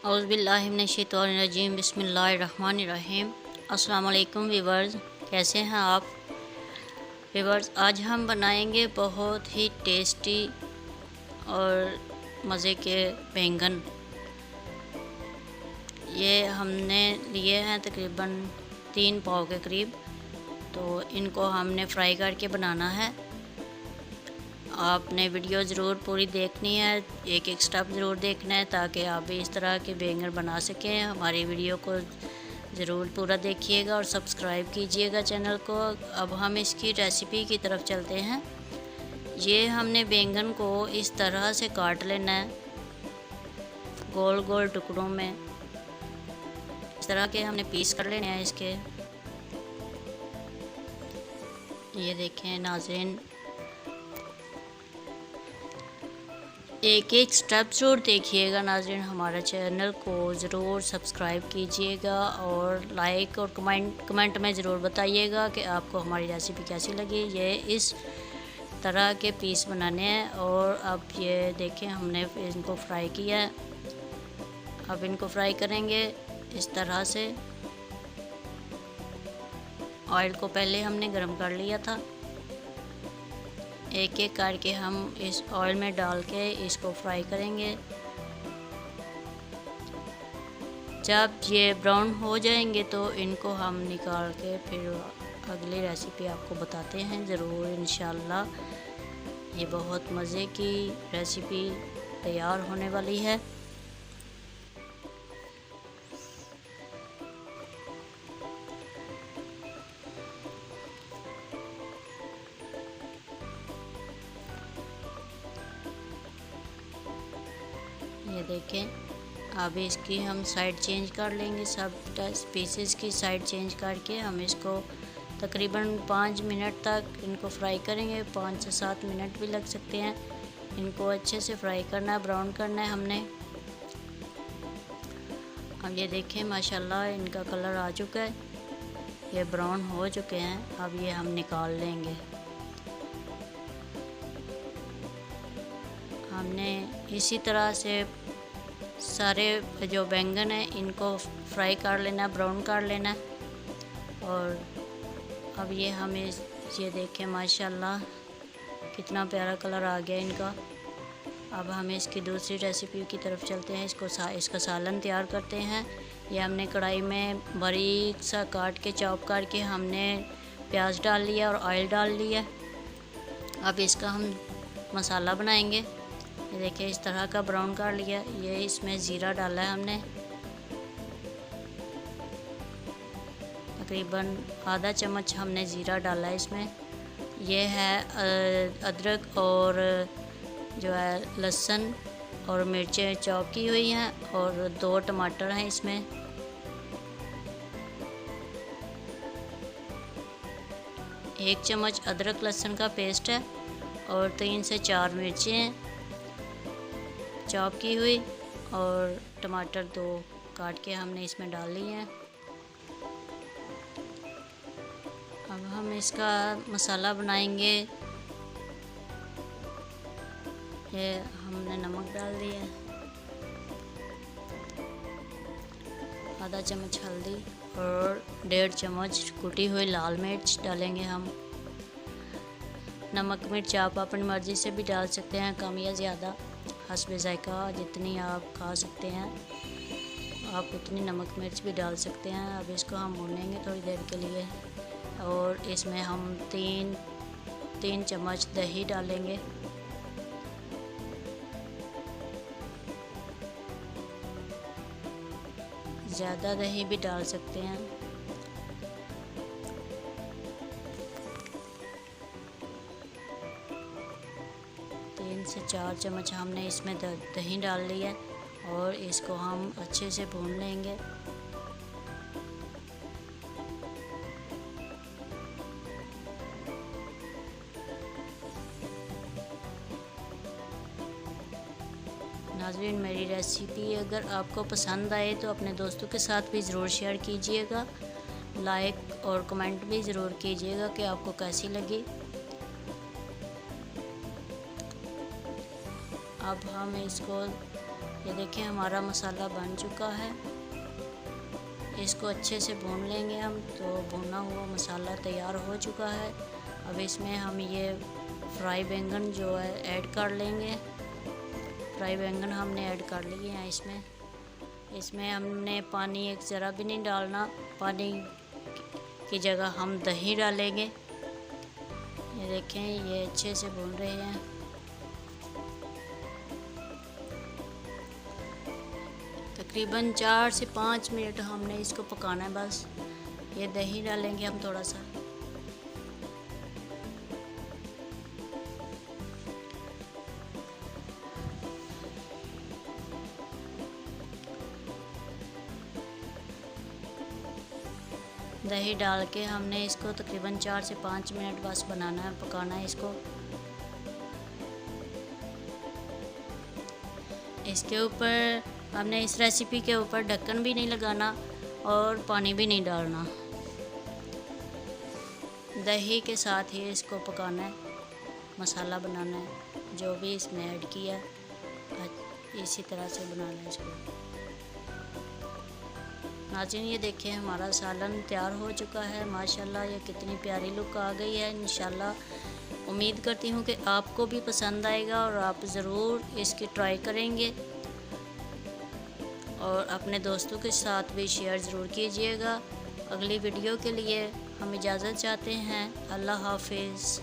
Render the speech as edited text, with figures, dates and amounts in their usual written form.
औज़ुबिल्लाहिमिनश्शैतानिर्रजीम बिस्मिल्लाहिर्रहमानिर्रहीम। अस्सलाम वालेकुम व्यूअर्स, कैसे हैं आप व्यूअर्स। आज हम बनाएंगे बहुत ही टेस्टी और मज़े के बैंगन। ये हमने लिए हैं तकरीबन 3 पाव के करीब, तो इनको हमने फ्राई करके बनाना है। आपने वीडियो ज़रूर पूरी देखनी है, एक एक स्टेप ज़रूर देखना है ताकि आप भी इस तरह के बैंगन बना सकें। हमारी वीडियो को ज़रूर पूरा देखिएगा और सब्सक्राइब कीजिएगा चैनल को। अब हम इसकी रेसिपी की तरफ चलते हैं। ये हमने बैंगन को इस तरह से काट लेना है, गोल गोल टुकड़ों में। इस तरह के हमने पीस कर लेने हैं इसके। ये देखें नाज़रीन, एक एक स्टेप ज़रूर देखिएगा नाज़रीन। हमारा चैनल को ज़रूर सब्सक्राइब कीजिएगा और लाइक और कमेंट में ज़रूर बताइएगा कि आपको हमारी रेसिपी कैसी लगी। ये इस तरह के पीस बनाने हैं। और अब ये देखें, हमने इनको फ्राई किया है। अब इनको फ्राई करेंगे इस तरह से। ऑयल को पहले हमने गर्म कर लिया था। एक एक करके हम इस ऑयल में डाल के इसको फ्राई करेंगे। जब ये ब्राउन हो जाएंगे तो इनको हम निकाल के फिर अगली रेसिपी आपको बताते हैं ज़रूर इंशाल्लाह। ये बहुत मज़े की रेसिपी तैयार होने वाली है। ये देखें, अब इसकी हम साइड चेंज कर लेंगे। सब पीसेस की साइड चेंज करके हम इसको तकरीबन 5 मिनट तक इनको फ्राई करेंगे। 5 से 7 मिनट भी लग सकते हैं। इनको अच्छे से फ्राई करना है, ब्राउन करना है हमने। अब ये देखें, माशाल्लाह इनका कलर आ चुका है, ये ब्राउन हो चुके हैं। अब ये हम निकाल लेंगे। हमने इसी तरह से सारे जो बैंगन है इनको फ्राई कर लेना, ब्राउन कर लेना। और अब ये हमें ये देखें, माशाल्लाह कितना प्यारा कलर आ गया इनका। अब हम इसकी दूसरी रेसिपी की तरफ चलते हैं। इसका सालन तैयार करते हैं। ये हमने कढ़ाई में बारीक सा काट के चॉप करके हमने प्याज डाल लिया और ऑयल डाल लिया। अब इसका हम मसाला बनाएंगे। ये देखिए, इस तरह का ब्राउन कर लिया। ये इसमें ज़ीरा डाला है हमने, तकरीबन आधा चम्मच हमने ज़ीरा डाला है इसमें। ये है अदरक और जो है लहसुन और मिर्चें चॉप की हुई हैं, और 2 टमाटर हैं इसमें। एक चम्मच अदरक लहसुन का पेस्ट है और 3 से 4 मिर्चें चॉप की हुई, और टमाटर 2 काट के हमने इसमें डाल लिए हैं। अब हम इसका मसाला बनाएंगे। ये हमने नमक डाल दिया, आधा चम्मच हल्दी और 1.5 चम्मच कुटी हुई लाल मिर्च डालेंगे हम। नमक मिर्च आप अपनी मर्ज़ी से भी डाल सकते हैं, कम या ज़्यादा, हस्बे ज़ायक़ा। जितनी आप खा सकते हैं आप उतनी नमक मिर्च भी डाल सकते हैं। अब इसको हम भूनेंगे थोड़ी देर के लिए। और इसमें हम 3 चम्मच दही डालेंगे। ज़्यादा दही भी डाल सकते हैं। से 4 चम्मच हमने इसमें दही डाल ली है और इसको हम अच्छे से भून लेंगे। नाज़रीन, मेरी रेसिपी अगर आपको पसंद आए तो अपने दोस्तों के साथ भी ज़रूर शेयर कीजिएगा। लाइक और कमेंट भी ज़रूर कीजिएगा कि आपको कैसी लगी। अब हम इसको ये देखिए हमारा मसाला बन चुका है। इसको अच्छे से भून लेंगे हम। तो भुना हुआ मसाला तैयार हो चुका है। अब इसमें हम ये फ्राई बैंगन जो है ऐड कर लेंगे। फ्राई बैंगन हमने ऐड कर लिए हैं इसमें हमने पानी एक ज़रा भी नहीं डालना। पानी की जगह हम दही डालेंगे। ये देखें ये अच्छे से भून रहे हैं। तकरीबन 4 से 5 मिनट हमने इसको पकाना है बस। ये दही डालेंगे हम थोड़ा सा। दही डाल के हमने इसको तकरीबन 4 से 5 मिनट बस बनाना है, पकाना है इसको। इसके ऊपर हमने इस रेसिपी के ऊपर ढक्कन भी नहीं लगाना और पानी भी नहीं डालना। दही के साथ ही इसको पकाना है, मसाला बनाना है। जो भी इसमें ऐड किया इसी तरह से बनाना है इसको। नाज़रीन ये देखिए हमारा सालन तैयार हो चुका है। माशाल्लाह ये कितनी प्यारी लुक आ गई है। इंशाल्लाह उम्मीद करती हूँ कि आपको भी पसंद आएगा और आप ज़रूर इसकी ट्राई करेंगे और अपने दोस्तों के साथ भी शेयर ज़रूर कीजिएगा। अगली वीडियो के लिए हम इजाज़त चाहते हैं। अल्लाह हाफिज़।